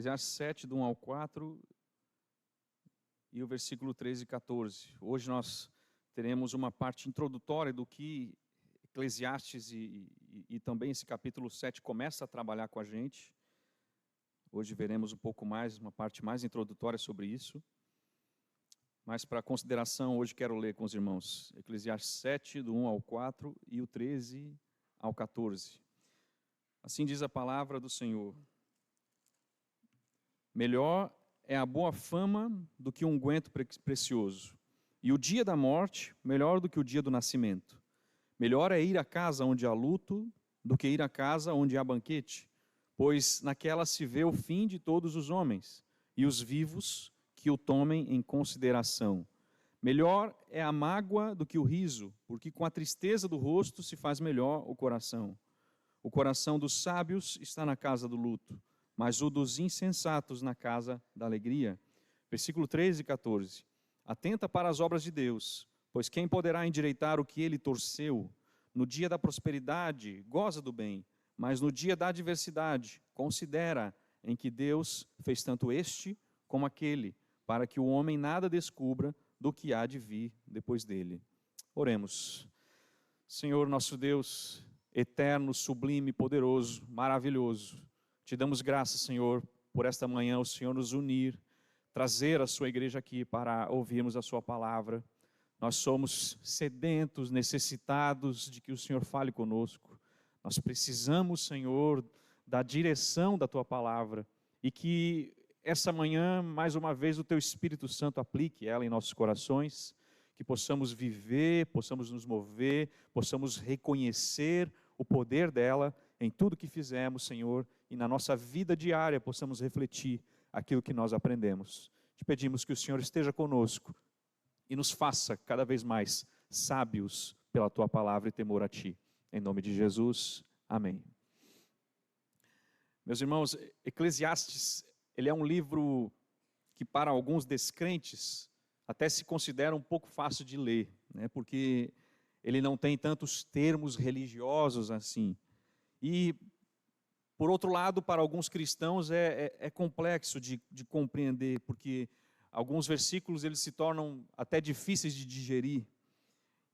Eclesiastes 7, do 1 ao 4, e o versículo 13 e 14. Hoje nós teremos uma parte introdutória do que Eclesiastes e também esse capítulo 7 começa a trabalhar com a gente. Hoje veremos um pouco mais, uma parte mais introdutória sobre isso. Mas para consideração, hoje quero ler com os irmãos Eclesiastes 7, do 1 ao 4 e o 13 ao 14. Assim diz a palavra do Senhor. Melhor é a boa fama do que um unguento precioso, e o dia da morte melhor do que o dia do nascimento. Melhor é ir à casa onde há luto do que ir à casa onde há banquete, pois naquela se vê o fim de todos os homens, e os vivos que o tomem em consideração. Melhor é a mágoa do que o riso, porque com a tristeza do rosto se faz melhor o coração. O coração dos sábios está na casa do luto, mas o dos insensatos na casa da alegria. Versículo 13 e 14. Atenta para as obras de Deus, pois quem poderá endireitar o que ele torceu? No dia da prosperidade, goza do bem, mas no dia da adversidade, considera em que Deus fez tanto este como aquele, para que o homem nada descubra do que há de vir depois dele. Oremos. Senhor nosso Deus, eterno, sublime, poderoso, maravilhoso, te damos graças, Senhor, por esta manhã o Senhor nos unir, trazer a sua igreja aqui para ouvirmos a sua palavra. Nós somos sedentos, necessitados de que o Senhor fale conosco. Nós precisamos, Senhor, da direção da tua palavra e que essa manhã, mais uma vez, o teu Espírito Santo aplique ela em nossos corações, que possamos viver, possamos nos mover, possamos reconhecer o poder dela em tudo que fizemos, Senhor, e na nossa vida diária possamos refletir aquilo que nós aprendemos. Te pedimos que o Senhor esteja conosco e nos faça cada vez mais sábios pela tua palavra e temor a ti. Em nome de Jesus, amém. Meus irmãos, Eclesiastes, ele é um livro que para alguns descrentes até se considera um pouco fácil de ler, né? Porque ele não tem tantos termos religiosos assim. E, por outro lado, para alguns cristãos é complexo de compreender, porque alguns versículos eles se tornam até difíceis de digerir.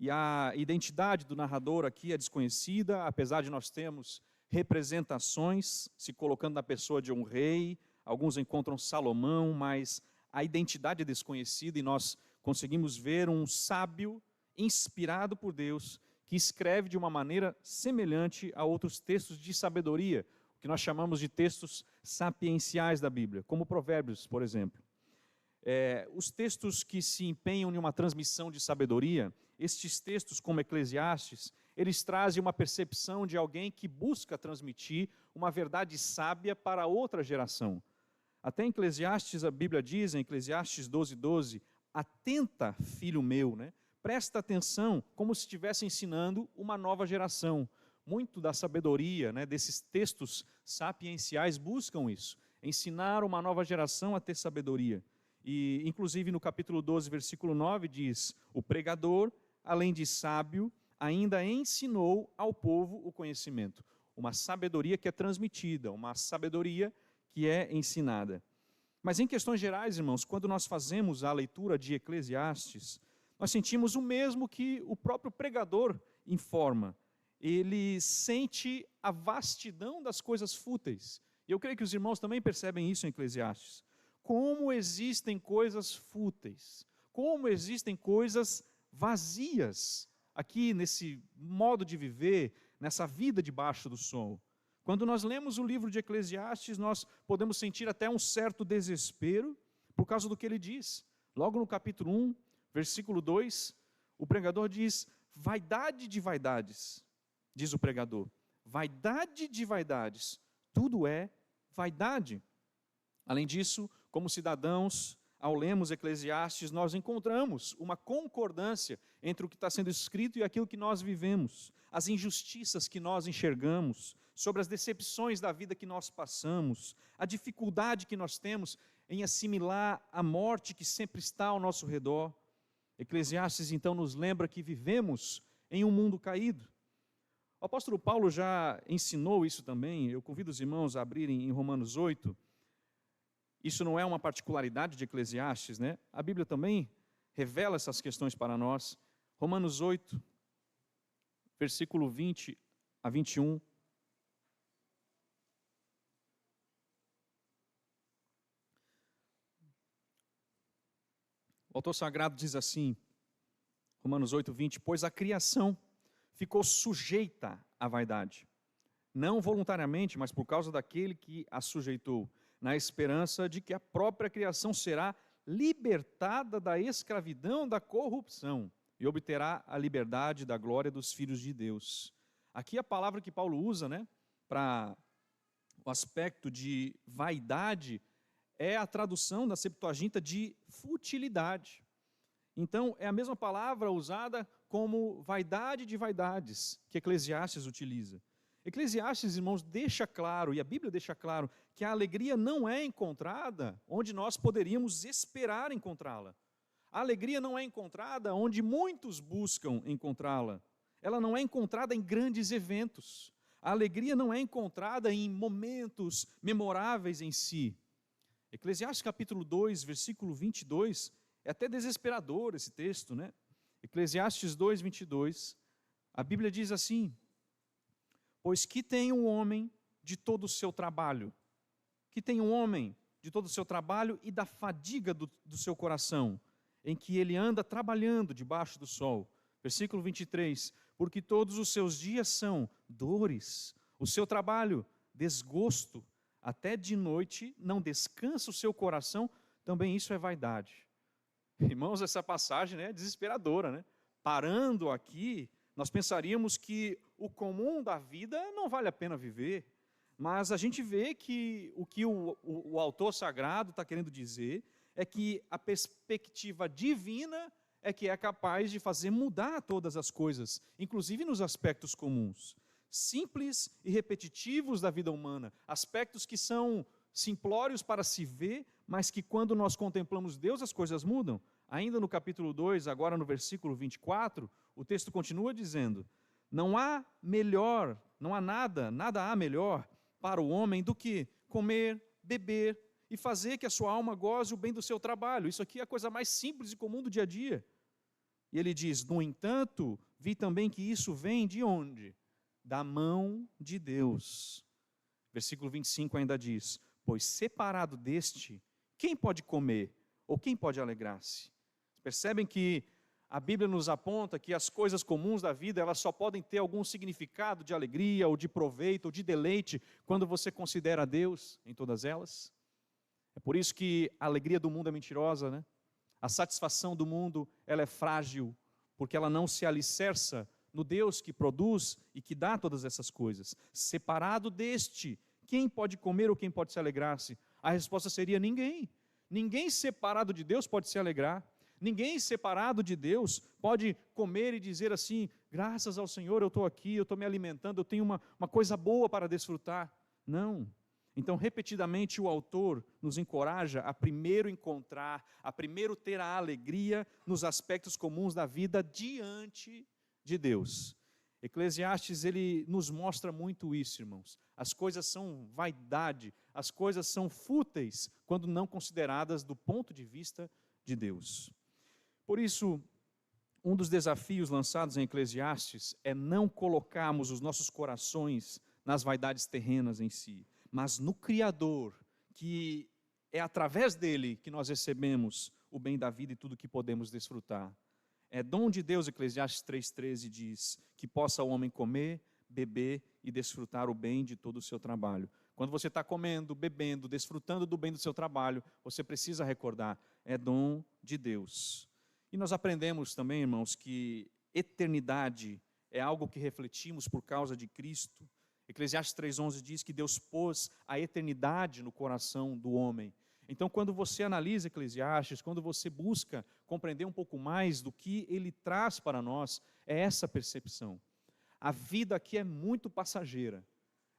E a identidade do narrador aqui é desconhecida, apesar de nós termos representações se colocando na pessoa de um rei. Alguns encontram Salomão, mas a identidade é desconhecida e nós conseguimos ver um sábio inspirado por Deus, que escreve de uma maneira semelhante a outros textos de sabedoria, o que nós chamamos de textos sapienciais da Bíblia, como Provérbios, por exemplo. Os textos que se empenham em uma transmissão de sabedoria, estes textos, como Eclesiastes, eles trazem uma percepção de alguém que busca transmitir uma verdade sábia para outra geração. Até em Eclesiastes, a Bíblia diz, em Eclesiastes 12:12, atenta, filho meu, né? Presta atenção, como se estivesse ensinando uma nova geração. Muito da sabedoria, né, desses textos sapienciais buscam isso, ensinar uma nova geração a ter sabedoria. E, inclusive, no capítulo 12, versículo 9, diz, o pregador, além de sábio, ainda ensinou ao povo o conhecimento. Uma sabedoria que é transmitida, uma sabedoria que é ensinada. Mas em questões gerais, irmãos, quando nós fazemos a leitura de Eclesiastes, nós sentimos o mesmo que o próprio pregador informa. Ele sente a vastidão das coisas fúteis. E eu creio que os irmãos também percebem isso em Eclesiastes. Como existem coisas fúteis, como existem coisas vazias aqui nesse modo de viver, nessa vida debaixo do sol. Quando nós lemos o livro de Eclesiastes, nós podemos sentir até um certo desespero por causa do que ele diz. Logo no capítulo 1, versículo 2, o pregador diz, vaidade de vaidades, diz o pregador, vaidade de vaidades, tudo é vaidade. Além disso, como cidadãos, ao lermos Eclesiastes, nós encontramos uma concordância entre o que está sendo escrito e aquilo que nós vivemos, as injustiças que nós enxergamos, sobre as decepções da vida que nós passamos, a dificuldade que nós temos em assimilar a morte que sempre está ao nosso redor. Eclesiastes então nos lembra que vivemos em um mundo caído. O apóstolo Paulo já ensinou isso também. Eu convido os irmãos a abrirem em Romanos 8. isso não é uma particularidade de Eclesiastes, né? A Bíblia também revela essas questões para nós. Romanos 8, versículo 20 a 21. O autor sagrado diz assim, Romanos 8, 20, pois a criação ficou sujeita à vaidade, não voluntariamente, mas por causa daquele que a sujeitou, na esperança de que a própria criação será libertada da escravidão da corrupção e obterá a liberdade da glória dos filhos de Deus. Aqui a palavra que Paulo usa, né, para o aspecto de vaidade, é a tradução da Septuaginta de futilidade. Então, é a mesma palavra usada como vaidade de vaidades que Eclesiastes utiliza. Eclesiastes, irmãos, deixa claro, e a Bíblia deixa claro, que a alegria não é encontrada onde nós poderíamos esperar encontrá-la. A alegria não é encontrada onde muitos buscam encontrá-la. Ela não é encontrada em grandes eventos. A alegria não é encontrada em momentos memoráveis em si. Eclesiastes capítulo 2, versículo 22, é até desesperador esse texto, né? Eclesiastes 2, 22, a Bíblia diz assim, pois que tem um homem de todo o seu trabalho, que tem um homem de todo o seu trabalho e da fadiga do seu coração, em que ele anda trabalhando debaixo do sol. Versículo 23, porque todos os seus dias são dores, o seu trabalho, desgosto, até de noite não descansa o seu coração, também isso é vaidade. Irmãos, essa passagem é desesperadora, né? Parando aqui, nós pensaríamos que o comum da vida não vale a pena viver, mas a gente vê que o autor sagrado está querendo dizer é que a perspectiva divina é que é capaz de fazer mudar todas as coisas, inclusive nos aspectos comuns, simples e repetitivos da vida humana, aspectos que são simplórios para se ver, mas que quando nós contemplamos Deus as coisas mudam. Ainda no capítulo 2, agora no versículo 24, o texto continua dizendo, não há nada há melhor para o homem do que comer, beber e fazer que a sua alma goze o bem do seu trabalho. Isso aqui é a coisa mais simples e comum do dia a dia. E ele diz, no entanto, vi também que isso vem de onde? Da mão de Deus. Versículo 25 ainda diz, pois separado deste, quem pode comer ou quem pode alegrar-se? Percebem que a Bíblia nos aponta que as coisas comuns da vida, elas só podem ter algum significado de alegria, ou de proveito, ou de deleite, quando você considera Deus em todas elas. É por isso que a alegria do mundo é mentirosa, né? A satisfação do mundo, ela é frágil, porque ela não se alicerça no Deus que produz e que dá todas essas coisas. Separado deste, quem pode comer ou quem pode se alegrar-se? A resposta seria ninguém. Ninguém separado de Deus pode se alegrar. Ninguém separado de Deus pode comer e dizer assim, graças ao Senhor eu estou aqui, eu estou me alimentando, eu tenho uma coisa boa para desfrutar. Não. Então, repetidamente, o autor nos encoraja a primeiro encontrar, a primeiro ter a alegria nos aspectos comuns da vida diante de Deus. Eclesiastes, ele nos mostra muito isso, irmãos. As coisas são vaidade, as coisas são fúteis quando não consideradas do ponto de vista de Deus. Por isso, um dos desafios lançados em Eclesiastes é não colocarmos os nossos corações nas vaidades terrenas em si, mas no Criador, que é através dele que nós recebemos o bem da vida e tudo que podemos desfrutar. É dom de Deus, Eclesiastes 3,13 diz, que possa o homem comer, beber e desfrutar o bem de todo o seu trabalho. Quando você está comendo, bebendo, desfrutando do bem do seu trabalho, você precisa recordar, é dom de Deus. E nós aprendemos também, irmãos, que eternidade é algo que refletimos por causa de Cristo. Eclesiastes 3,11 diz que Deus pôs a eternidade no coração do homem. Então, quando você analisa Eclesiastes, quando você busca compreender um pouco mais do que ele traz para nós, é essa percepção. A vida aqui é muito passageira.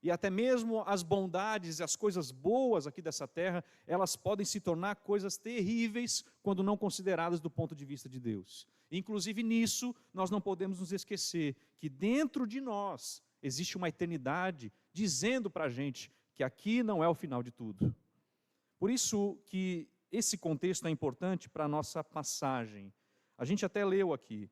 E até mesmo as bondades e as coisas boas aqui dessa terra, elas podem se tornar coisas terríveis quando não consideradas do ponto de vista de Deus. Inclusive nisso, nós não podemos nos esquecer que dentro de nós existe uma eternidade dizendo para a gente que aqui não é o final de tudo. Por isso que esse contexto é importante para a nossa passagem. A gente até leu aqui,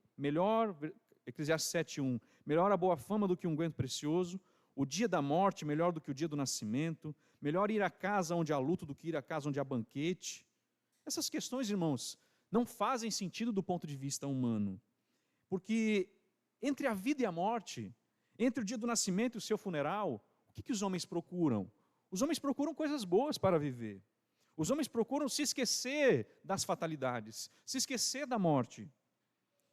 Eclesiastes 7:1, melhor a boa fama do que um unguento precioso, o dia da morte melhor do que o dia do nascimento, melhor ir à casa onde há luto do que ir à casa onde há banquete. Essas questões, irmãos, não fazem sentido do ponto de vista humano, porque entre a vida e a morte, entre o dia do nascimento e o seu funeral, o que os homens procuram? Os homens procuram coisas boas para viver. Os homens procuram se esquecer das fatalidades, se esquecer da morte.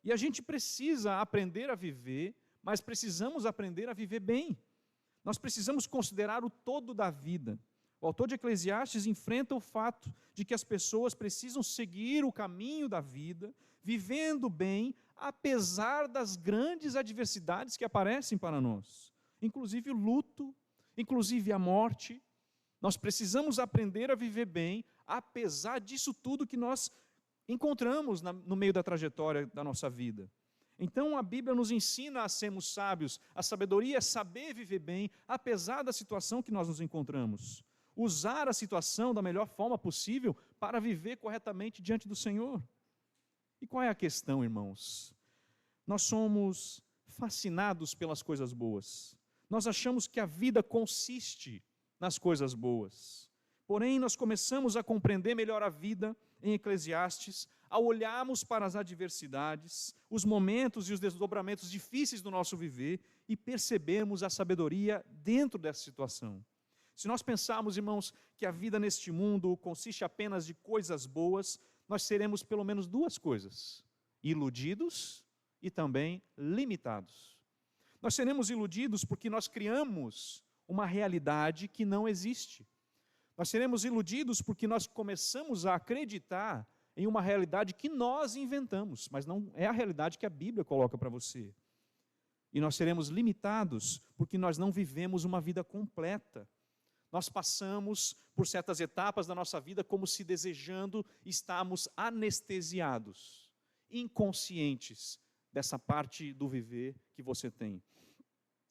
E a gente precisa aprender a viver, mas precisamos aprender a viver bem. Nós precisamos considerar o todo da vida. O autor de Eclesiastes enfrenta o fato de que as pessoas precisam seguir o caminho da vida, vivendo bem, apesar das grandes adversidades que aparecem para nós. Inclusive o luto, inclusive a morte. Nós precisamos aprender a viver bem, apesar disso tudo que nós encontramos no meio da trajetória da nossa vida. Então a Bíblia nos ensina a sermos sábios. A sabedoria é saber viver bem, apesar da situação que nós nos encontramos. Usar a situação da melhor forma possível para viver corretamente diante do Senhor. E qual é a questão, irmãos? Nós somos fascinados pelas coisas boas. Nós achamos que a vida consiste nas coisas boas. Porém, nós começamos a compreender melhor a vida em Eclesiastes, ao olharmos para as adversidades, os momentos e os desdobramentos difíceis do nosso viver e percebermos a sabedoria dentro dessa situação. Se nós pensarmos, irmãos, que a vida neste mundo consiste apenas de coisas boas, nós seremos pelo menos duas coisas: iludidos e também limitados. Nós seremos iludidos porque nós criamos uma realidade que não existe. Nós seremos iludidos porque nós começamos a acreditar em uma realidade que nós inventamos, mas não é a realidade que a Bíblia coloca para você. E nós seremos limitados porque nós não vivemos uma vida completa. Nós passamos por certas etapas da nossa vida como se desejando estarmos anestesiados, inconscientes dessa parte do viver que você tem.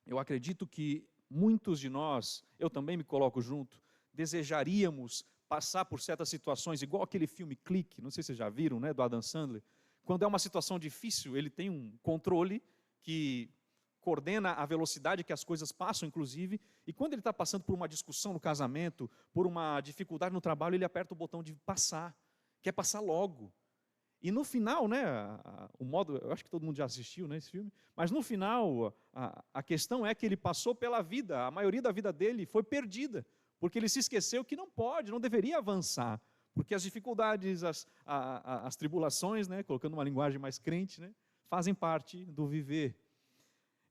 Eu acredito que muitos de nós, eu também me coloco junto, desejaríamos passar por certas situações, igual aquele filme Clique, não sei se vocês já viram, né, do Adam Sandler. Quando é uma situação difícil, ele tem um controle que coordena a velocidade que as coisas passam, inclusive, e quando ele está passando por uma discussão no casamento, por uma dificuldade no trabalho, ele aperta o botão de passar, quer passar logo. E no final, né, eu acho que todo mundo já assistiu, né, esse filme, mas no final, a questão é que ele passou pela vida, a maioria da vida dele foi perdida, porque ele se esqueceu que não deveria avançar, porque as dificuldades, as tribulações, né, colocando uma linguagem mais crente, né, fazem parte do viver.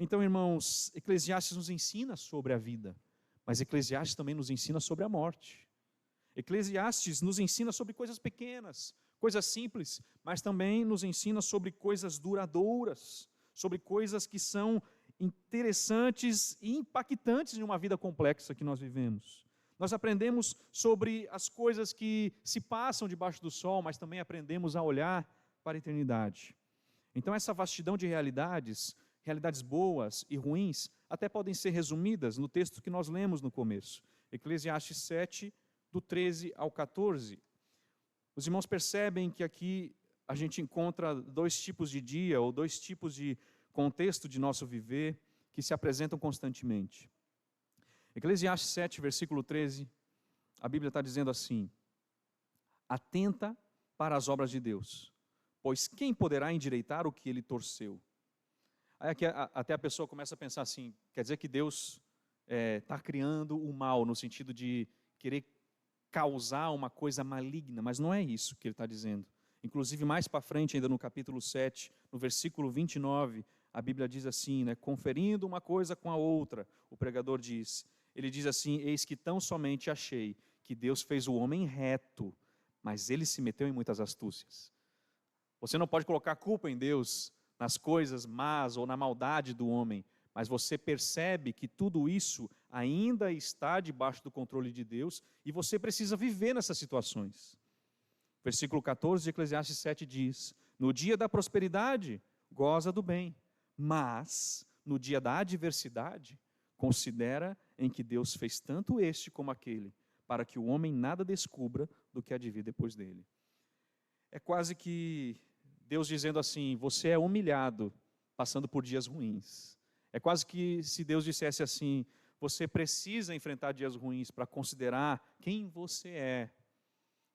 Então, irmãos, Eclesiastes nos ensina sobre a vida, mas Eclesiastes também nos ensina sobre a morte. Eclesiastes nos ensina sobre coisas pequenas, coisas simples, mas também nos ensina sobre coisas duradouras, sobre coisas que são interessantes e impactantes em uma vida complexa que nós vivemos. Nós aprendemos sobre as coisas que se passam debaixo do sol, mas também aprendemos a olhar para a eternidade. Então essa vastidão de realidades boas e ruins, até podem ser resumidas no texto que nós lemos no começo. Eclesiastes 7, do 13 ao 14. Os irmãos percebem que aqui a gente encontra dois tipos de dia, ou dois tipos de contexto de nosso viver, que se apresentam constantemente. Eclesiastes 7, versículo 13, a Bíblia está dizendo assim: atenta para as obras de Deus, pois quem poderá endireitar o que ele torceu? Aí aqui, até a pessoa começa a pensar assim, quer dizer que Deus está criando o mal, no sentido de querer causar uma coisa maligna, mas não é isso que ele está dizendo. Inclusive, mais para frente, ainda no capítulo 7, no versículo 29, a Bíblia diz assim, né, conferindo uma coisa com a outra, o pregador diz, ele diz assim: eis que tão somente achei que Deus fez o homem reto, mas ele se meteu em muitas astúcias. Você não pode colocar culpa em Deus nas coisas más ou na maldade do homem, mas você percebe que tudo isso ainda está debaixo do controle de Deus e você precisa viver nessas situações. Versículo 14 de Eclesiastes 7 diz: no dia da prosperidade, goza do bem, mas no dia da adversidade, considera em que Deus fez tanto este como aquele, para que o homem nada descubra do que há de vir depois dele. É quase que Deus dizendo assim, você é humilhado, passando por dias ruins. É quase que se Deus dissesse assim, você precisa enfrentar dias ruins para considerar quem você é.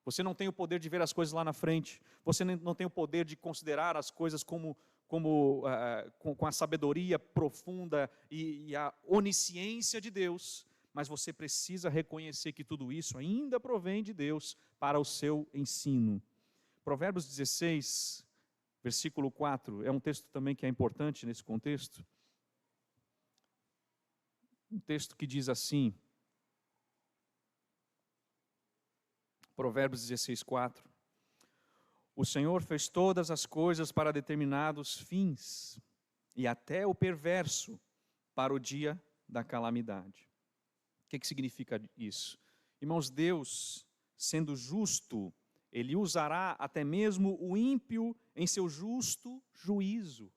Você não tem o poder de ver as coisas lá na frente. Você não tem o poder de considerar as coisas com a sabedoria profunda e a onisciência de Deus. Mas você precisa reconhecer que tudo isso ainda provém de Deus para o seu ensino. Provérbios 16, versículo 4, é um texto também que é importante nesse contexto. Um texto que diz assim, Provérbios 16, 4. O Senhor fez todas as coisas para determinados fins, e até o perverso para o dia da calamidade. O que significa isso? Irmãos, Deus, sendo justo, Ele usará até mesmo o ímpio em seu justo juízo.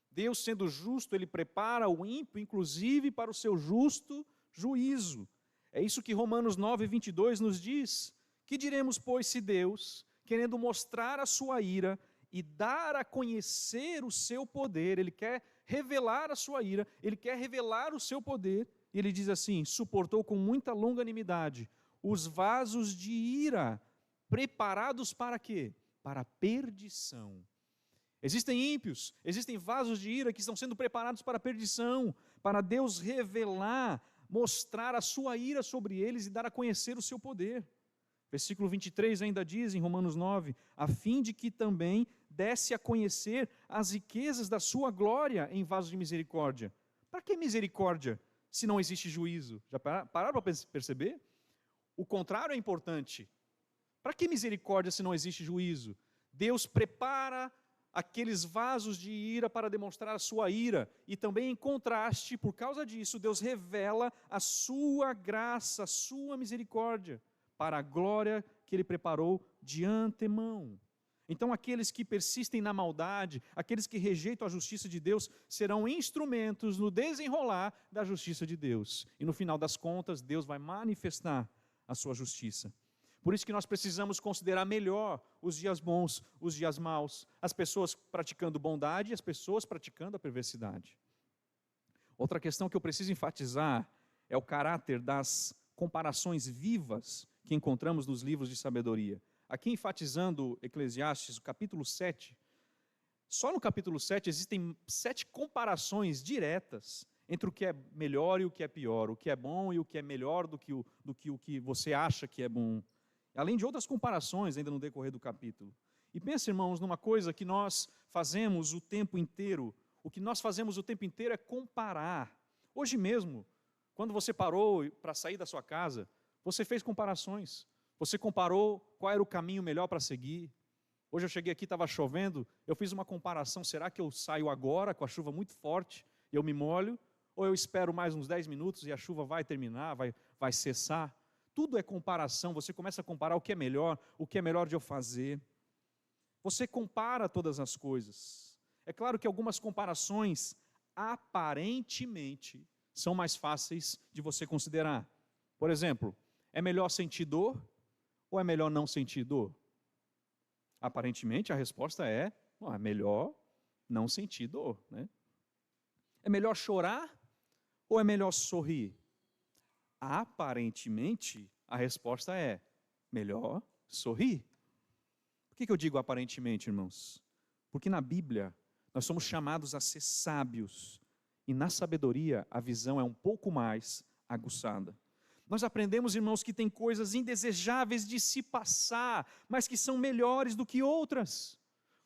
Deus, sendo justo, Ele prepara o ímpio, inclusive, para o seu justo juízo. É isso que Romanos 9, 22 nos diz. Que diremos, pois, se Deus, querendo mostrar a sua ira e dar a conhecer o seu poder, Ele quer revelar a sua ira, Ele quer revelar o seu poder, e Ele diz assim, suportou com muita longanimidade os vasos de ira, preparados para quê? Para a perdição. Existem ímpios, existem vasos de ira que estão sendo preparados para a perdição, para Deus revelar, mostrar a sua ira sobre eles e dar a conhecer o seu poder. Versículo 23 ainda diz em Romanos 9, a fim de que também desse a conhecer as riquezas da sua glória em vasos de misericórdia. Para que misericórdia se não existe juízo? Já pararam para perceber? O contrário é importante. Para que misericórdia se não existe juízo? Deus prepara aqueles vasos de ira para demonstrar a sua ira, e também em contraste, por causa disso, Deus revela a sua graça, a sua misericórdia, para a glória que Ele preparou de antemão. Então aqueles que persistem na maldade, aqueles que rejeitam a justiça de Deus, serão instrumentos no desenrolar da justiça de Deus, e no final das contas, Deus vai manifestar a sua justiça. Por isso que nós precisamos considerar melhor os dias bons, os dias maus, as pessoas praticando bondade e as pessoas praticando a perversidade. Outra questão que eu preciso enfatizar é o caráter das comparações vivas que encontramos nos livros de sabedoria. Aqui enfatizando Eclesiastes, o capítulo 7, só no capítulo 7 existem 7 comparações diretas entre o que é melhor e o que é pior, o que é bom e o que é melhor do que o que você acha que é bom. Além de outras comparações ainda no decorrer do capítulo. E pensa, irmãos, numa coisa que nós fazemos o tempo inteiro. O que nós fazemos o tempo inteiro é comparar. Hoje mesmo, quando você parou para sair da sua casa, você fez comparações. Você comparou qual era o caminho melhor para seguir. Hoje eu cheguei aqui, estava chovendo, eu fiz uma comparação. Será que eu saio agora com a chuva muito forte e eu me molho? Ou eu espero mais uns 10 minutos e a chuva vai terminar, vai cessar? Tudo é comparação, você começa a comparar o que é melhor de eu fazer. Você compara todas as coisas. É claro que algumas comparações, aparentemente, são mais fáceis de você considerar. Por exemplo, é melhor sentir dor ou é melhor não sentir dor? Aparentemente, a resposta é melhor não sentir dor, né? É melhor chorar ou é melhor sorrir? Aparentemente, a resposta é melhor sorrir. Por que eu digo aparentemente, irmãos? Porque na Bíblia, nós somos chamados a ser sábios. E na sabedoria, a visão é um pouco mais aguçada. Nós aprendemos, irmãos, que tem coisas indesejáveis de se passar, mas que são melhores do que outras,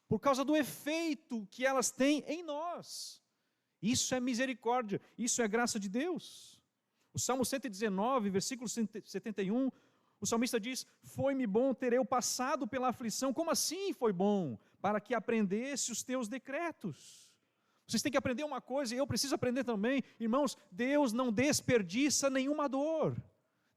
por causa do efeito que elas têm em nós. Isso é misericórdia, isso é graça de Deus. O Salmo 119, versículo 71, o salmista diz, foi-me bom ter eu passado pela aflição. Como assim foi bom? Para que aprendesse os teus decretos. Vocês têm que aprender uma coisa, e eu preciso aprender também. Irmãos, Deus não desperdiça nenhuma dor.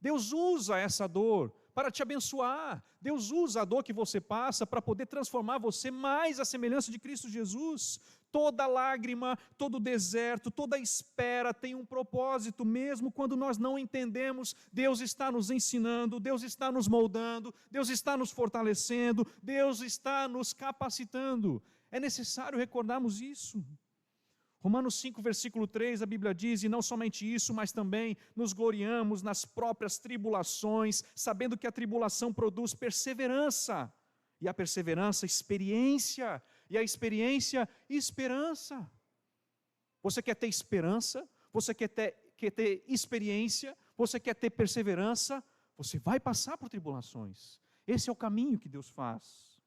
Deus usa essa dor para te abençoar. Deus usa a dor que você passa para poder transformar você mais à semelhança de Cristo Jesus. Toda lágrima, todo deserto, toda espera tem um propósito, mesmo quando nós não entendemos. Deus está nos ensinando, Deus está nos moldando, Deus está nos fortalecendo, Deus está nos capacitando. É necessário recordarmos isso. Romanos 5, versículo 3, a Bíblia diz: e não somente isso, mas também nos gloriamos nas próprias tribulações, sabendo que a tribulação produz perseverança, e a perseverança, experiência, e a experiência, esperança. Você quer ter esperança? Você quer ter experiência? Você quer ter perseverança? Você vai passar por tribulações. Esse é o caminho que Deus faz.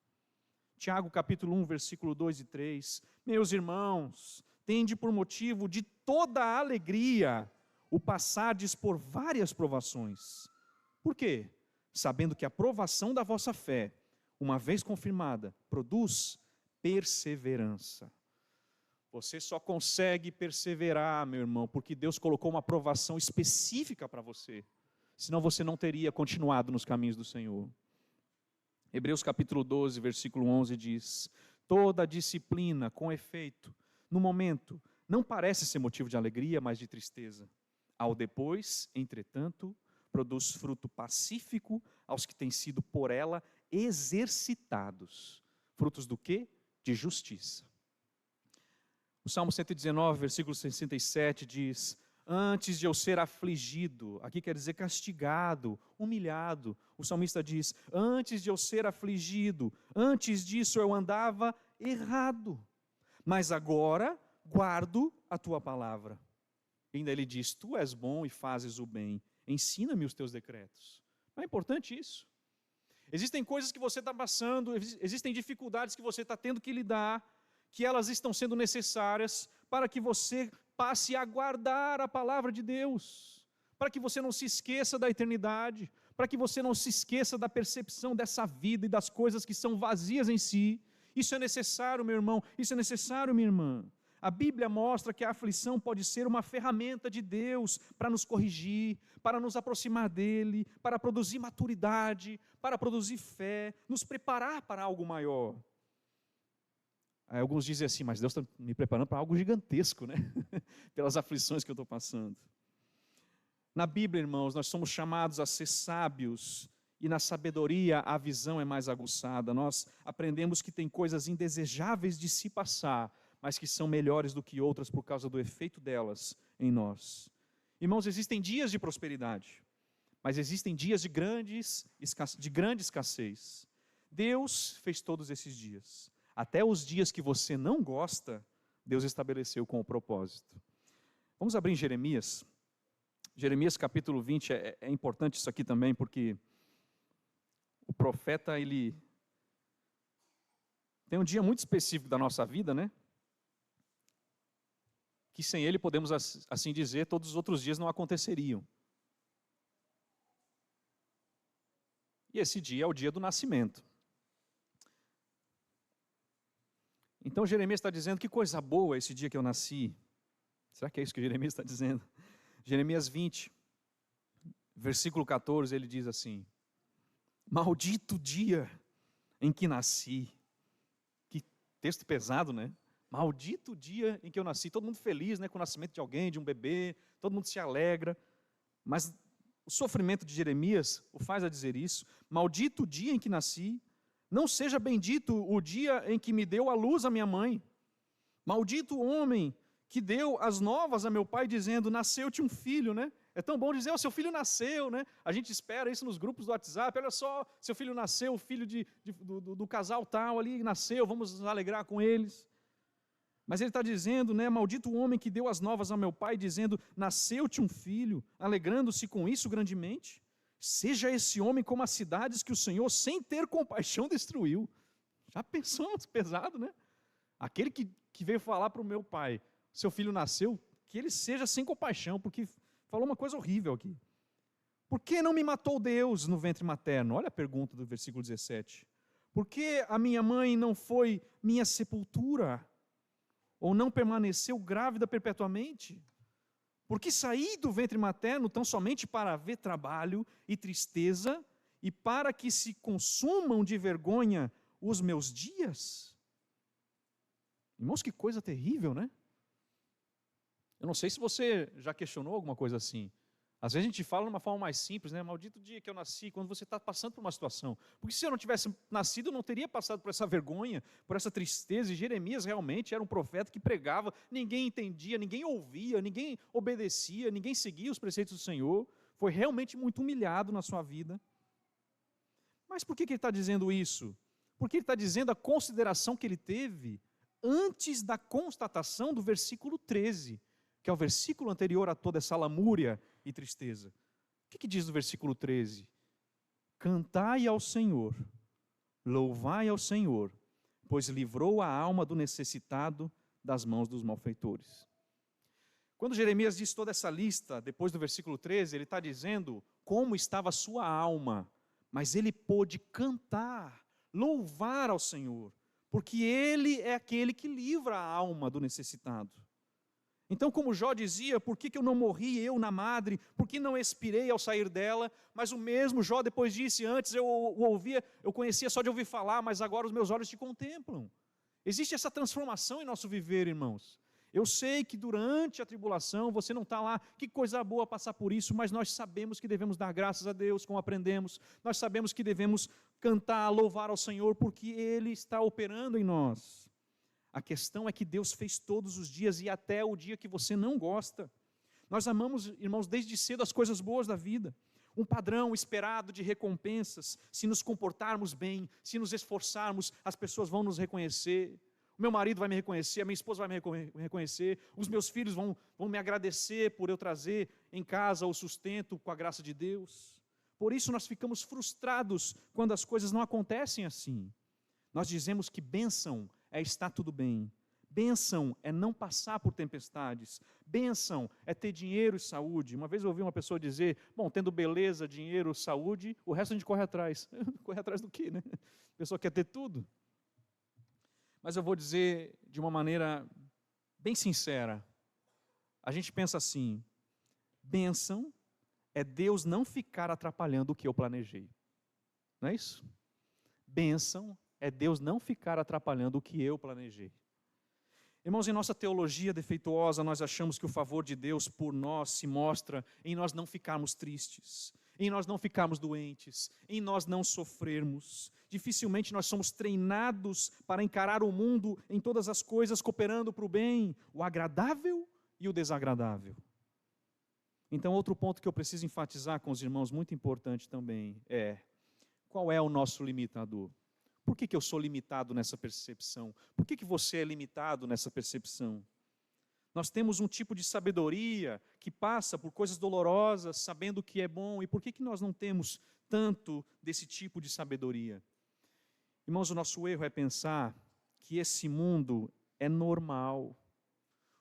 Tiago capítulo 1, versículo 2 e 3. Meus irmãos, tende por motivo de toda a alegria o passardes por várias provações. Por quê? Sabendo que a provação da vossa fé, uma vez confirmada, produz perseverança. Você só consegue perseverar, meu irmão, porque Deus colocou uma provação específica para você. Senão você não teria continuado nos caminhos do Senhor. Hebreus capítulo 12, versículo 11 diz: toda disciplina, com efeito, no momento, não parece ser motivo de alegria, mas de tristeza. Ao depois, entretanto, produz fruto pacífico aos que têm sido por ela exercitados. Frutos do quê? De justiça. O Salmo 119, versículo 67 diz: antes de eu ser afligido, aqui quer dizer castigado, humilhado, o salmista diz: antes de eu ser afligido, antes disso eu andava errado, mas agora guardo a tua palavra. E ainda ele diz: tu és bom e fazes o bem, ensina-me os teus decretos. Não é importante isso? Existem coisas que você está passando, existem dificuldades que você está tendo que lidar, que elas estão sendo necessárias para que você passe a guardar a palavra de Deus, para que você não se esqueça da eternidade, para que você não se esqueça da percepção dessa vida e das coisas que são vazias em si. Isso é necessário, meu irmão, isso é necessário, minha irmã. A Bíblia mostra que a aflição pode ser uma ferramenta de Deus para nos corrigir, para nos aproximar dEle, para produzir maturidade, para produzir fé, nos preparar para algo maior. Aí alguns dizem assim: mas Deus está me preparando para algo gigantesco, né? Pelas aflições que eu estou passando. Na Bíblia, irmãos, nós somos chamados a ser sábios, e na sabedoria a visão é mais aguçada. Nós aprendemos que tem coisas indesejáveis de se passar, mas que são melhores do que outras por causa do efeito delas em nós. Irmãos, existem dias de prosperidade, mas existem dias de grande escassez. Deus fez todos esses dias. Até os dias que você não gosta, Deus estabeleceu com o propósito. Vamos abrir em Jeremias. Jeremias capítulo 20, é importante isso aqui também, porque o profeta, ele tem um dia muito específico da nossa vida, né? Que sem ele, podemos assim dizer, todos os outros dias não aconteceriam. E esse dia é o dia do nascimento. Então Jeremias está dizendo: que coisa boa esse dia que eu nasci. Será que é isso que Jeremias está dizendo? Jeremias 20, versículo 14, ele diz assim: maldito dia em que nasci. Que texto pesado, né? Maldito dia em que eu nasci. Todo mundo feliz, né, com o nascimento de alguém, de um bebê, todo mundo se alegra. Mas o sofrimento de Jeremias o faz a dizer isso: maldito dia em que nasci. Não seja bendito o dia em que me deu à luz a minha mãe. Maldito o homem que deu as novas a meu pai, dizendo: nasceu-te um filho, né? É tão bom dizer: o seu filho nasceu, né? A gente espera isso nos grupos do WhatsApp: olha só, seu filho nasceu, o filho do casal tal ali nasceu, vamos nos alegrar com eles. Mas ele está dizendo, né? Maldito o homem que deu as novas a meu pai, dizendo: nasceu-te um filho, alegrando-se com isso grandemente. Seja esse homem como as cidades que o Senhor, sem ter compaixão, destruiu. Já pensou? Pesado, né? Aquele que veio falar para o meu pai: seu filho nasceu, que ele seja sem compaixão, porque falou uma coisa horrível aqui. Por que não me matou Deus no ventre materno? Olha a pergunta do versículo 17. Por que a minha mãe não foi minha sepultura? Ou não permaneceu grávida perpetuamente? Porque saí do ventre materno tão somente para ver trabalho e tristeza, e para que se consumam de vergonha os meus dias? Irmãos, que coisa terrível, né? Eu não sei se você já questionou alguma coisa assim. Às vezes a gente fala de uma forma mais simples, né? Maldito dia que eu nasci, quando você está passando por uma situação. Porque se eu não tivesse nascido, eu não teria passado por essa vergonha, por essa tristeza. E Jeremias realmente era um profeta que pregava, ninguém entendia, ninguém ouvia, ninguém obedecia, ninguém seguia os preceitos do Senhor. Foi realmente muito humilhado na sua vida. Mas por que ele está dizendo isso? Porque ele está dizendo a consideração que ele teve antes da constatação do versículo 13, que é o versículo anterior a toda essa lamúria e tristeza. O que diz no versículo 13? Cantai ao Senhor, louvai ao Senhor, pois livrou a alma do necessitado das mãos dos malfeitores. Quando Jeremias diz toda essa lista, depois do versículo 13, ele está dizendo como estava a sua alma, mas ele pôde cantar, louvar ao Senhor, porque Ele é aquele que livra a alma do necessitado. Então, como Jó dizia, por que eu não morri eu na madre? Por que não expirei ao sair dela? Mas o mesmo Jó depois disse, antes eu o ouvia, eu conhecia só de ouvir falar, mas agora os meus olhos te contemplam. Existe essa transformação em nosso viver, irmãos. Eu sei que durante a tribulação você não está lá, que coisa boa passar por isso, mas nós sabemos que devemos dar graças a Deus, como aprendemos. Nós sabemos que devemos cantar, louvar ao Senhor, porque Ele está operando em nós. A questão é que Deus fez todos os dias e até o dia que você não gosta. Nós amamos, irmãos, desde cedo as coisas boas da vida. Um padrão esperado de recompensas. Se nos comportarmos bem, se nos esforçarmos, as pessoas vão nos reconhecer. O meu marido vai me reconhecer, a minha esposa vai me reconhecer. Os meus filhos vão me agradecer por eu trazer em casa o sustento com a graça de Deus. Por isso nós ficamos frustrados quando as coisas não acontecem assim. Nós dizemos que bênção é estar tudo bem. Bênção é não passar por tempestades. Bênção é ter dinheiro e saúde. Uma vez eu ouvi uma pessoa dizer, bom, tendo beleza, dinheiro, saúde, o resto a gente corre atrás. Corre atrás do quê, né? A pessoa quer ter tudo. Mas eu vou dizer de uma maneira bem sincera. A gente pensa assim, bênção é Deus não ficar atrapalhando o que eu planejei. Não é isso? Bênção é Deus não ficar atrapalhando o que eu planejei. Irmãos, em nossa teologia defeituosa, nós achamos que o favor de Deus por nós se mostra em nós não ficarmos tristes, em nós não ficarmos doentes, em nós não sofrermos. Dificilmente nós somos treinados para encarar o mundo em todas as coisas, cooperando para o bem, o agradável e o desagradável. Então, outro ponto que eu preciso enfatizar com os irmãos, muito importante também, é qual é o nosso limitador? Por que eu sou limitado nessa percepção? Por que você é limitado nessa percepção? Nós temos um tipo de sabedoria que passa por coisas dolorosas, sabendo o que é bom, e por que nós não temos tanto desse tipo de sabedoria? Irmãos, o nosso erro é pensar que esse mundo é normal.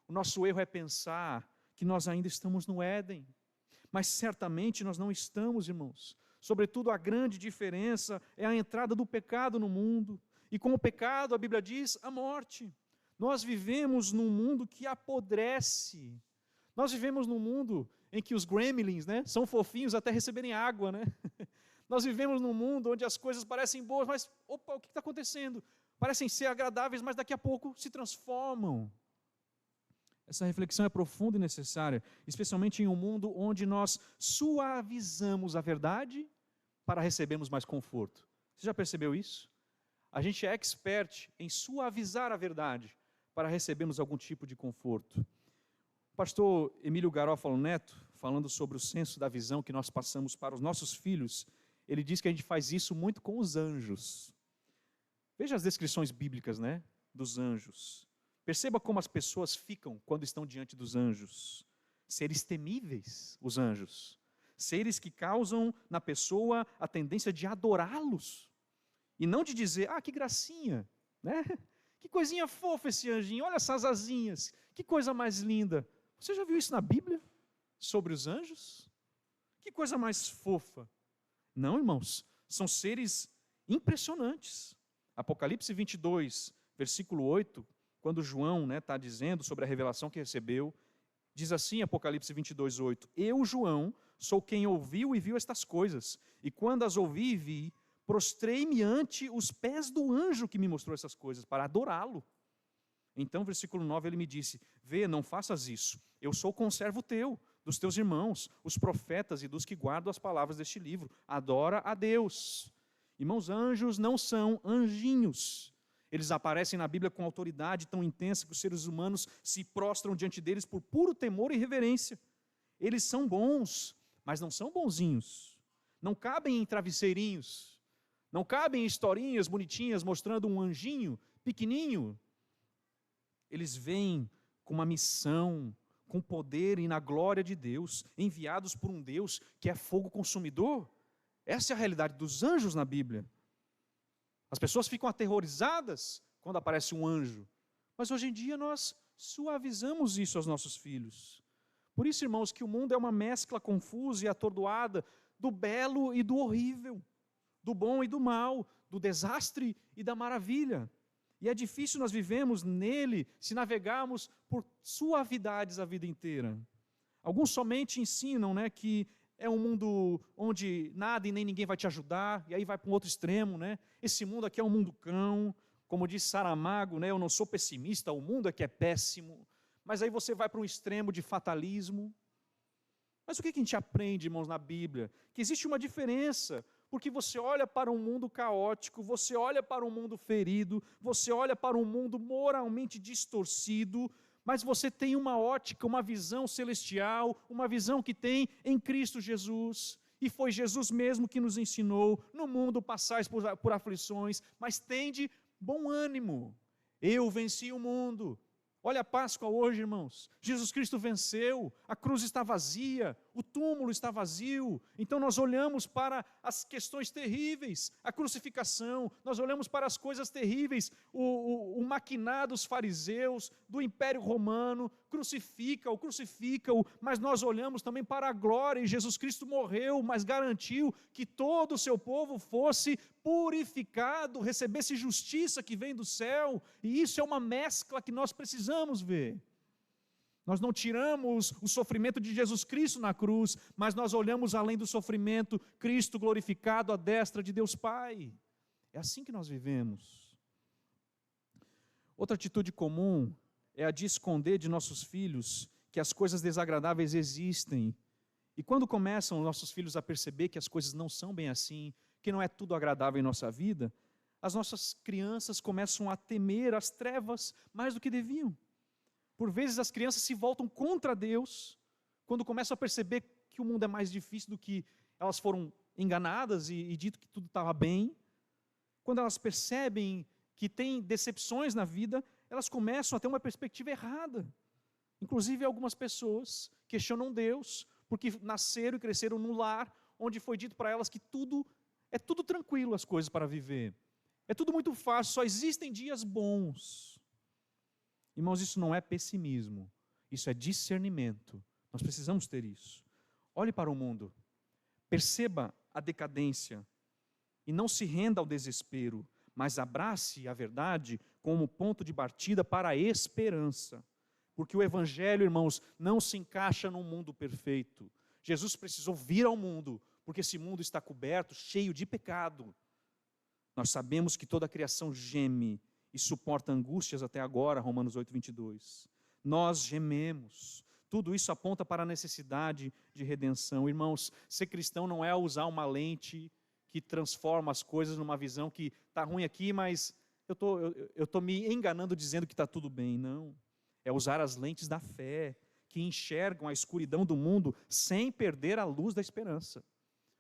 O nosso erro é pensar que nós ainda estamos no Éden. Mas certamente nós não estamos, irmãos. Sobretudo, a grande diferença é a entrada do pecado no mundo. E com o pecado, a Bíblia diz, a morte. Nós vivemos num mundo que apodrece. Nós vivemos num mundo em que os gremlins, né, são fofinhos até receberem água. Né? Nós vivemos num mundo onde as coisas parecem boas, mas, opa, o que está acontecendo? Parecem ser agradáveis, mas daqui a pouco se transformam. Essa reflexão é profunda e necessária, especialmente em um mundo onde nós suavizamos a verdade para recebermos mais conforto. Você já percebeu isso? A gente é expert em suavizar a verdade para recebermos algum tipo de conforto. O pastor Emílio Garófalo Neto, falando sobre o senso da visão que nós passamos para os nossos filhos, ele diz que a gente faz isso muito com os anjos. Veja as descrições bíblicas, né, dos anjos. Perceba como as pessoas ficam quando estão diante dos anjos. Seres temíveis, os anjos. Seres que causam na pessoa a tendência de adorá-los. E não de dizer, que gracinha, né? Que coisinha fofa esse anjinho, olha essas asinhas, que coisa mais linda. Você já viu isso na Bíblia? Sobre os anjos? Que coisa mais fofa. Não, irmãos, são seres impressionantes. Apocalipse 22, versículo 8, quando João está dizendo sobre a revelação que recebeu, diz assim, Apocalipse 22, 8, eu, João, sou quem ouviu e viu estas coisas, e quando as ouvi e vi, prostrei-me ante os pés do anjo que me mostrou essas coisas, para adorá-lo. Então, versículo 9, ele me disse: vê, não faças isso, eu sou conservo teu, dos teus irmãos, os profetas e dos que guardam as palavras deste livro. Adora a Deus. Irmãos, anjos não são anjinhos. Eles aparecem na Bíblia com autoridade tão intensa que os seres humanos se prostram diante deles por puro temor e reverência. Eles são bons, mas não são bonzinhos. Não cabem em travesseirinhos. Não cabem em historinhas bonitinhas mostrando um anjinho pequenininho. Eles vêm com uma missão, com poder e na glória de Deus, enviados por um Deus que é fogo consumidor. Essa é a realidade dos anjos na Bíblia. As pessoas ficam aterrorizadas quando aparece um anjo, mas hoje em dia nós suavizamos isso aos nossos filhos. Por isso, irmãos, que o mundo é uma mescla confusa e atordoada do belo e do horrível, do bom e do mal, do desastre e da maravilha. E é difícil nós vivemos nele se navegarmos por suavidades a vida inteira. Alguns somente ensinam, que é um mundo onde nada e nem ninguém vai te ajudar, e aí vai para um outro extremo, Esse mundo aqui é um mundo cão, como diz Saramago, eu não sou pessimista, o mundo é que é péssimo. Mas aí você vai para um extremo de fatalismo. Mas o que a gente aprende, irmãos, na Bíblia? Que existe uma diferença, porque você olha para um mundo caótico, você olha para um mundo ferido, você olha para um mundo moralmente distorcido, mas você tem uma ótica, uma visão celestial, uma visão que tem em Cristo Jesus. E foi Jesus mesmo que nos ensinou: no mundo passais por aflições, mas tende bom ânimo. Eu venci o mundo. Olha a Páscoa hoje, irmãos. Jesus Cristo venceu, a cruz está vazia, o túmulo está vazio. Então nós olhamos para as questões terríveis, a crucificação, nós olhamos para as coisas terríveis, o maquinar dos fariseus, do Império Romano, crucifica-o, mas nós olhamos também para a glória, e Jesus Cristo morreu, mas garantiu que todo o seu povo fosse purificado, recebesse justiça que vem do céu, e isso é uma mescla que nós precisamos ver. Nós não tiramos o sofrimento de Jesus Cristo na cruz, mas nós olhamos além do sofrimento, Cristo glorificado à destra de Deus Pai. É assim que nós vivemos. Outra atitude comum é a de esconder de nossos filhos que as coisas desagradáveis existem. E quando começam nossos filhos a perceber que as coisas não são bem assim, que não é tudo agradável em nossa vida, as nossas crianças começam a temer as trevas mais do que deviam. Por vezes as crianças se voltam contra Deus, quando começam a perceber que o mundo é mais difícil do que elas foram enganadas e dito que tudo estava bem. Quando elas percebem que tem decepções na vida, elas começam a ter uma perspectiva errada. Inclusive algumas pessoas questionam Deus, porque nasceram e cresceram num lar onde foi dito para elas que é tudo tranquilo, as coisas para viver. É tudo muito fácil, só existem dias bons. Irmãos, isso não é pessimismo, isso é discernimento. Nós precisamos ter isso. Olhe para o mundo, perceba a decadência e não se renda ao desespero, mas abrace a verdade como ponto de partida para a esperança. Porque o Evangelho, irmãos, não se encaixa num mundo perfeito. Jesus precisou vir ao mundo, porque esse mundo está coberto, cheio de pecado. Nós sabemos que toda a criação geme e suporta angústias até agora, Romanos 8:22. Nós gememos. Tudo isso aponta para a necessidade de redenção. Irmãos, ser cristão não é usar uma lente que transforma as coisas numa visão que está ruim aqui, mas eu estou me enganando dizendo que está tudo bem. Não. É usar as lentes da fé, que enxergam a escuridão do mundo sem perder a luz da esperança.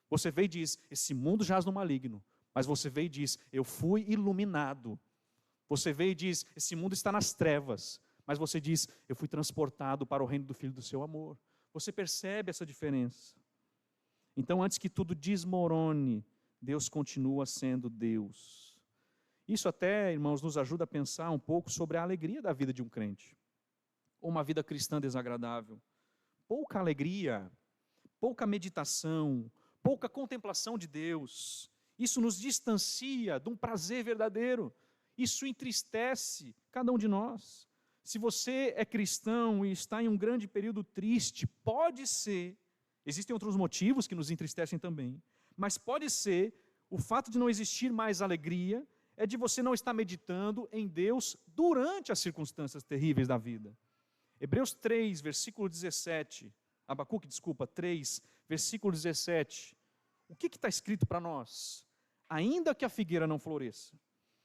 Você vê e diz: esse mundo jaz no maligno. Mas você vê e diz: eu fui iluminado. Você vê e diz: esse mundo está nas trevas. Mas você diz: eu fui transportado para o reino do Filho do seu amor. Você percebe essa diferença? Então, antes que tudo desmorone, Deus continua sendo Deus. Isso até, irmãos, nos ajuda a pensar um pouco sobre a alegria da vida de um crente. Ou uma vida cristã desagradável. Pouca alegria, pouca meditação, pouca contemplação de Deus. Isso nos distancia de um prazer verdadeiro. Isso entristece cada um de nós. Se você é cristão e está em um grande período triste, pode ser, existem outros motivos que nos entristecem também, mas pode ser o fato de não existir mais alegria, é de você não estar meditando em Deus durante as circunstâncias terríveis da vida. Hebreus 3, versículo 17, Abacuque, 3, versículo 17. O que está escrito para nós? Ainda que a figueira não floresça,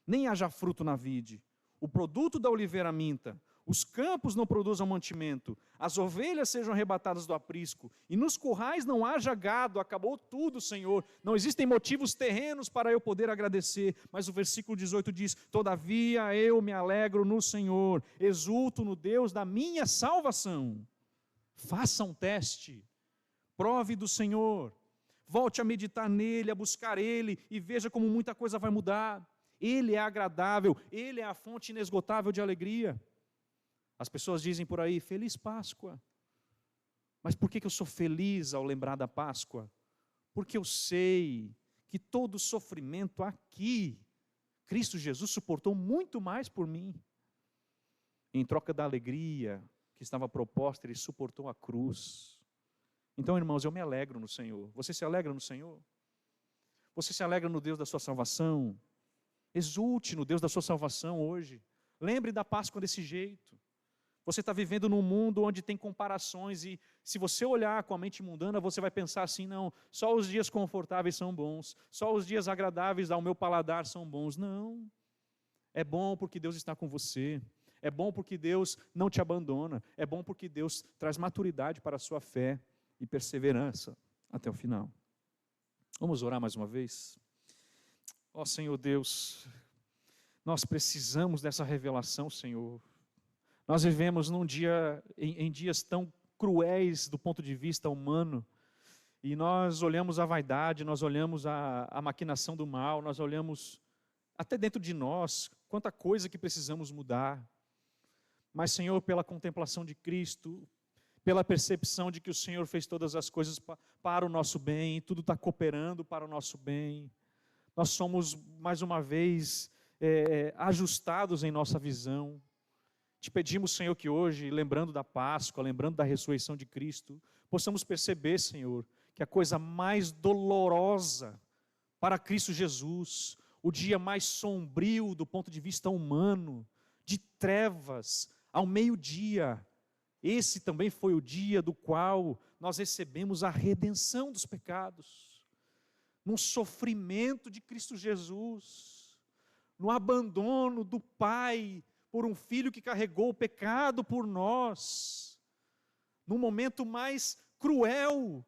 nem haja fruto na vide, o produto da oliveira minta, os campos não produzam mantimento, as ovelhas sejam arrebatadas do aprisco, e nos currais não haja gado, acabou tudo, Senhor. Não existem motivos terrenos para eu poder agradecer, mas o versículo 18 diz: todavia eu me alegro no Senhor, exulto no Deus da minha salvação. Faça um teste, prove do Senhor, volte a meditar nele, a buscar ele, e veja como muita coisa vai mudar. Ele é agradável, ele é a fonte inesgotável de alegria. As pessoas dizem por aí, feliz Páscoa. Mas por que eu sou feliz ao lembrar da Páscoa? Porque eu sei que todo sofrimento aqui, Cristo Jesus suportou muito mais por mim. Em troca da alegria que estava proposta, Ele suportou a cruz. Então, irmãos, eu me alegro no Senhor. Você se alegra no Senhor? Você se alegra no Deus da sua salvação? Exulte no Deus da sua salvação hoje. Lembre da Páscoa desse jeito. Você está vivendo num mundo onde tem comparações e se você olhar com a mente mundana, você vai pensar assim, não, só os dias confortáveis são bons, só os dias agradáveis ao meu paladar são bons. Não, é bom porque Deus está com você, é bom porque Deus não te abandona, é bom porque Deus traz maturidade para a sua fé e perseverança até o final. Vamos orar mais uma vez? Ó Senhor Deus, nós precisamos dessa revelação, Senhor. Nós vivemos em dias tão cruéis do ponto de vista humano, e nós olhamos a vaidade, nós olhamos a maquinação do mal, nós olhamos até dentro de nós, quanta coisa que precisamos mudar. Mas, Senhor, pela contemplação de Cristo, pela percepção de que o Senhor fez todas as coisas para o nosso bem, tudo está cooperando para o nosso bem, nós somos, mais uma vez, ajustados em nossa visão. Te pedimos, Senhor, que hoje, lembrando da Páscoa, lembrando da ressurreição de Cristo, possamos perceber, Senhor, que a coisa mais dolorosa para Cristo Jesus, o dia mais sombrio do ponto de vista humano, de trevas ao meio-dia, esse também foi o dia do qual nós recebemos a redenção dos pecados, num sofrimento de Cristo Jesus, no abandono do Pai, por um filho que carregou o pecado por nós, no momento mais cruel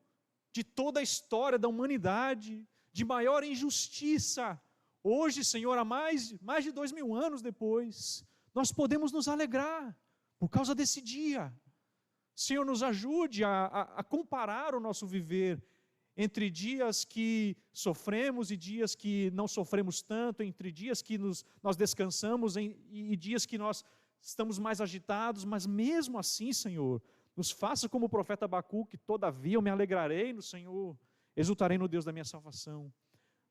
de toda a história da humanidade, de maior injustiça. Hoje, Senhor, há mais de 2000 anos depois, nós podemos nos alegrar por causa desse dia. Senhor, nos ajude a comparar o nosso viver entre dias que sofremos e dias que não sofremos tanto, entre dias que nós descansamos e dias que nós estamos mais agitados, mas mesmo assim, Senhor, nos faça como o profeta Abacuque, todavia eu me alegrarei no Senhor, exultarei no Deus da minha salvação.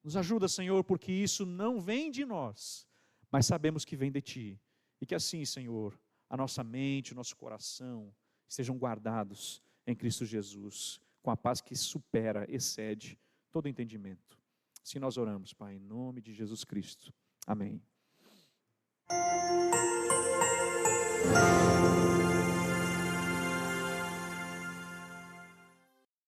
Nos ajuda, Senhor, porque isso não vem de nós, mas sabemos que vem de Ti, e que assim, Senhor, a nossa mente, o nosso coração estejam guardados em Cristo Jesus, com a paz que supera, excede todo entendimento. Assim nós oramos, Pai, em nome de Jesus Cristo. Amém.